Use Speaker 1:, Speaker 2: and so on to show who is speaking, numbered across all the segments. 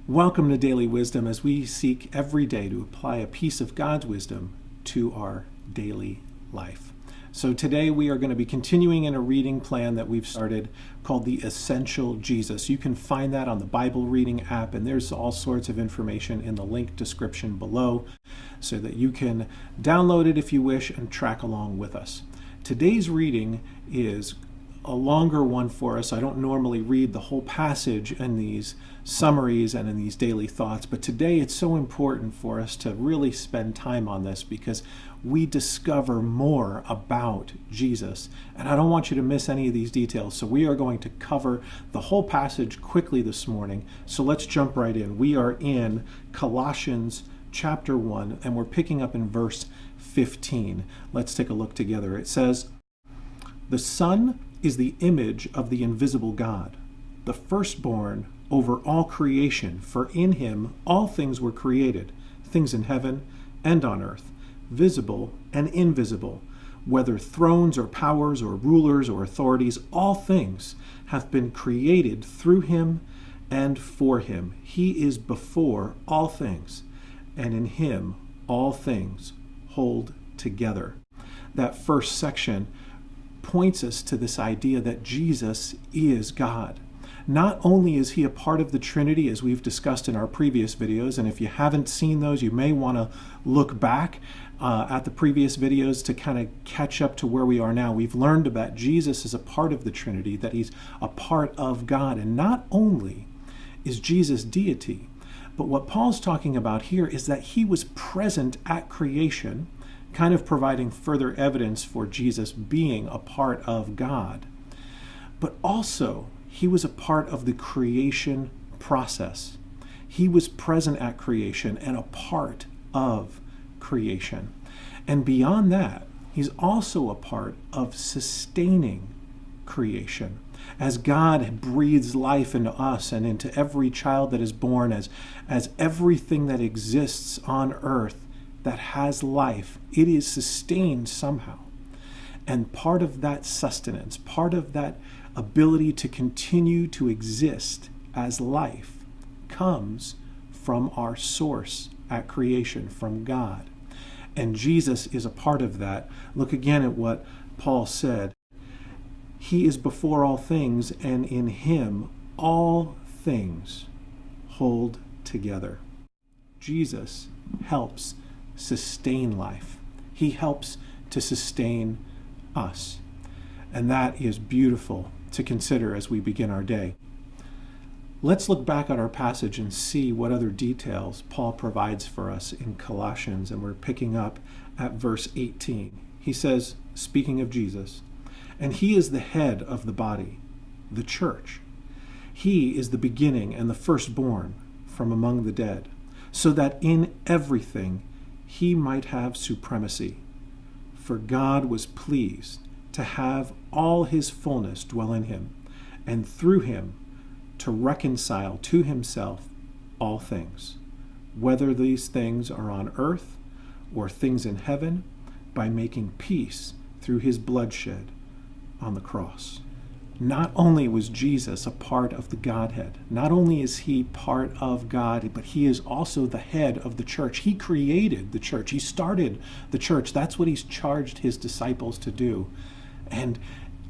Speaker 1: Welcome to Daily Wisdom, as we seek every day to apply a piece of God's wisdom to our daily life. So today we are going to be continuing in a reading plan that we've started called The Essential Jesus. You can find that on the Bible reading app, and there's all sorts of information in the link description below so that you can download it if you wish and track along with us. Today's reading is a longer one for us. I don't normally read the whole passage in these summaries and in these daily thoughts, but today it's so important for us to really spend time on this because we discover more about Jesus. And I don't want you to miss any of these details, so we are going to cover the whole passage quickly this morning. So let's jump right in. We are in Colossians chapter 1, and we're picking up in verse 15. Let's take a look together. It says, "The Son is the image of the invisible God, the firstborn over all creation, for in him all things were created, things in heaven and on earth, visible and invisible, whether thrones or powers or rulers or authorities, all things have been created through him and for him. He is before all things, and in him all things hold together." That first section points us to this idea that Jesus is God. Not only is he a part of the Trinity, as we've discussed in our previous videos, and if you haven't seen those, you may want to look back at the previous videos to kind of catch up to where we are now. We've learned about Jesus as a part of the Trinity, that he's a part of God. And not only is Jesus deity, but what Paul's talking about here is that he was present at creation, kind of providing further evidence for Jesus being a part of God. But also, he was a part of the creation process. He was present at creation and a part of creation. And beyond that, he's also a part of sustaining creation. As God breathes life into us and into every child that is born, as everything that exists on earth that has life, it is sustained somehow. And part of that sustenance, part of that ability to continue to exist as life, comes from our source at creation, from God. And Jesus is a part of that. Look again at what Paul said. He is before all things, and in him all things hold together. Jesus helps sustain life. He helps to sustain us. And that is beautiful to consider as we begin our day. Let's look back at our passage and see what other details Paul provides for us in Colossians, and we're picking up at verse 18. He says, speaking of Jesus, "And he is the head of the body, the church. He is the beginning and the firstborn from among the dead, so that in everything he might have supremacy. For God was pleased to have all his fullness dwell in him, and through him to reconcile to himself all things, whether these things are on earth or things in heaven, by making peace through his bloodshed on the cross." Not only was Jesus a part of the Godhead, not only is he part of God, but he is also the head of the church. He created the church. He started the church. That's what he's charged his disciples to do. And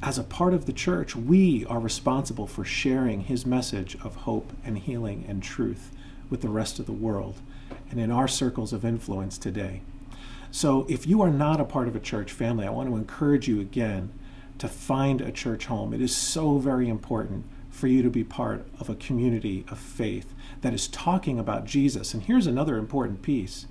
Speaker 1: as a part of the church, we are responsible for sharing his message of hope and healing and truth with the rest of the world and in our circles of influence today. So if you are not a part of a church family, I want to encourage you again to find a church home. It is so very important for you to be part of a community of faith that is talking about Jesus. And here's another important piece.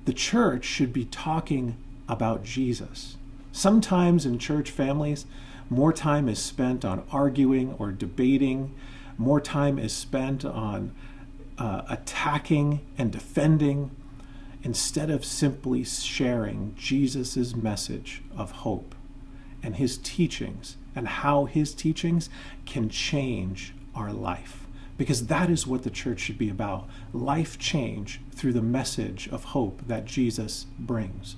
Speaker 1: The church should be talking about Jesus. Sometimes in church families, more time is spent on arguing or debating. More time is spent on attacking and defending, instead of simply sharing Jesus' message of hope and his teachings, and how his teachings can change our life. Because that is what the church should be about. Life change through the message of hope that Jesus brings.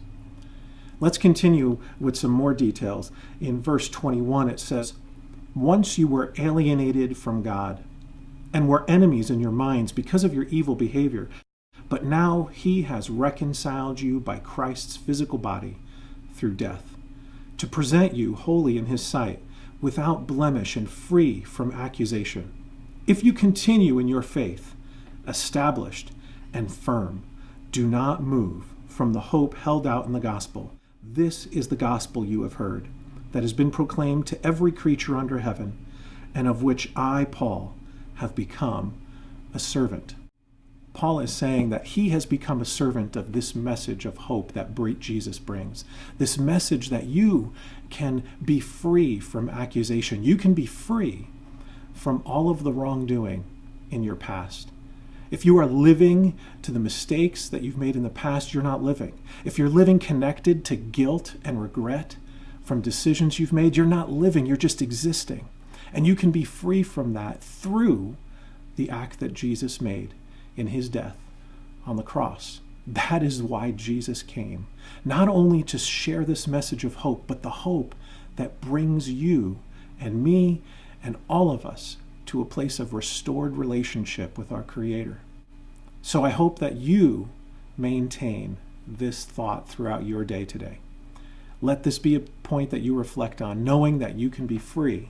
Speaker 1: Let's continue with some more details. In verse 21 it says, "Once you were alienated from God and were enemies in your minds because of your evil behavior. But now he has reconciled you by Christ's physical body through death, to present you holy in his sight, without blemish and free from accusation. If you continue in your faith, established and firm, do not move from the hope held out in the gospel. This is the gospel you have heard, that has been proclaimed to every creature under heaven, and of which I, Paul, have become a servant. Paul is saying that he has become a servant of this message of hope that Jesus brings. This message that you can be free from accusation. You can be free from all of the wrongdoing in your past. If you are living to the mistakes that you've made in the past, you're not living. If you're living connected to guilt and regret from decisions you've made, you're not living, you're just existing. And you can be free from that through the act that Jesus made in his death on the cross. That is why Jesus came, not only to share this message of hope, but the hope that brings you and me and all of us to a place of restored relationship with our Creator. So I hope that you maintain this thought throughout your day today. Let this be a point that you reflect on, knowing that you can be free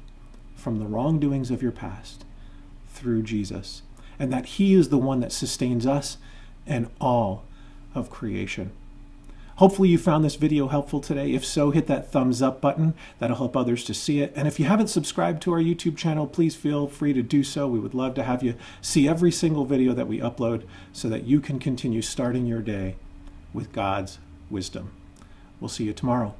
Speaker 1: from the wrongdoings of your past through Jesus, and that he is the one that sustains us and all of creation. Hopefully you found this video helpful today. If so, hit that thumbs up button. That'll help others to see it. And if you haven't subscribed to our YouTube channel, please feel free to do so. We would love to have you see every single video that we upload so that you can continue starting your day with God's wisdom. We'll see you tomorrow.